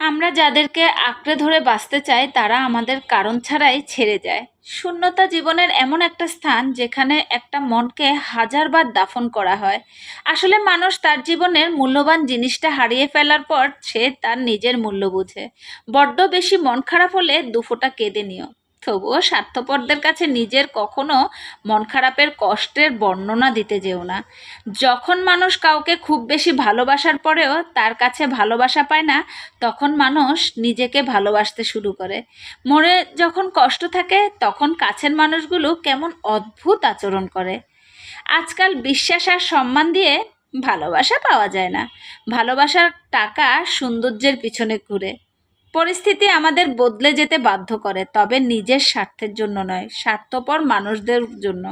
আমরা যাদেরকে আঁকড়ে ধরে বাঁচতে চাই তারা আমাদের কারণ ছাড়াই ছেড়ে যায়। শূন্যতা জীবনের এমন একটা স্থান যেখানে একটা মনকে হাজারবার দাফন করা হয়। আসলে মানুষ তার জীবনের মূল্যবান জিনিসটা হারিয়ে ফেলার পর সে তার নিজের মূল্য বুঝে। বড্ড বেশি মন খারাপ হলে দুফোঁটা কেঁদে নিও। তবুও স্বার্থপরদের কাছে নিজের কখনো মন খারাপের কষ্টের বর্ণনা দিতে যেও না। যখন মানুষ কাউকে খুব বেশি ভালোবাসার পরেও তার কাছে ভালোবাসা পায় না, তখন মানুষ নিজেকে ভালোবাসতে শুরু করে। মনে যখন কষ্ট থাকে তখন কাছের মানুষগুলো কেমন অদ্ভুত আচরণ করে। আজকাল বিশ্বাস আর সম্মান দিয়ে ভালোবাসা পাওয়া যায় না। ভালোবাসার টাকা সৌন্দর্যের পিছনে ঘুরে। পরিস্থিতি আমাদের বদলে যেতে বাধ্য করে, তবে নিজের স্বার্থের জন্য নয়, স্বার্থপর মানুষদের জন্য।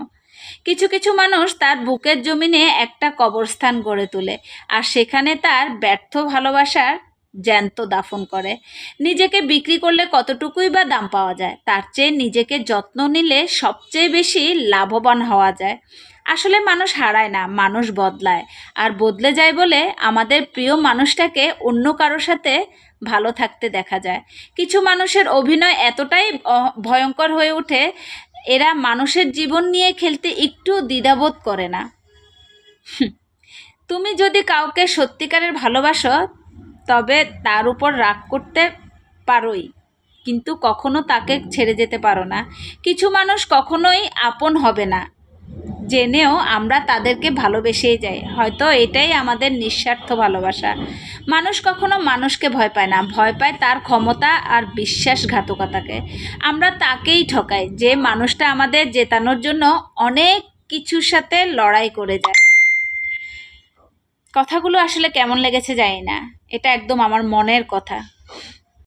কিছু কিছু মানুষ তার বুকের জমিনে একটা কবরস্থান গড়ে তোলে, আর সেখানে তার ব্যর্থ ভালোবাসার জ্যান্ত দাফন করে। নিজেকে বিক্রি করলে কতটুকুই বা দাম পাওয়া যায়, তার চেয়ে নিজেকে যত্ন নিলে সবচেয়ে বেশি লাভবান হওয়া যায়। আসলে মানুষ হারায় না, মানুষ বদলায়। আর বদলে যায় বলে আমাদের প্রিয় মানুষটাকে অন্য কারোর সাথে ভালো থাকতে দেখা যায়। কিছু মানুষের অভিনয় এতটাই ভয়ঙ্কর হয়ে ওঠে, এরা মানুষের জীবন নিয়ে খেলতে একটু দ্বিধাবোধ করে না। তুমি যদি কাউকে সত্যিকারের ভালোবাসো তবে তার উপর রাগ করতে পারোই, কিন্তু কখনো তাকে ছেড়ে যেতে পারো না। কিছু মানুষ কখনোই আপন হবে না জেনেও আমরা তাদেরকে ভালোবেসেই যাই, হয়তো এটাই আমাদের নিঃস্বার্থ ভালোবাসা। মানুষ কখনো মানুষকে ভয় পায় না, ভয় পায় তার ক্ষমতা আর বিশ্বাসঘাতকতাকে। আমরা তাকেই ঠকাই যে মানুষটা আমাদের জেতানোর জন্য অনেক কিছুর সাথে লড়াই করে যায়। কথাগুলো আসলে কেমন লেগেছে জানি না, এটা একদম আমার মনের কথা।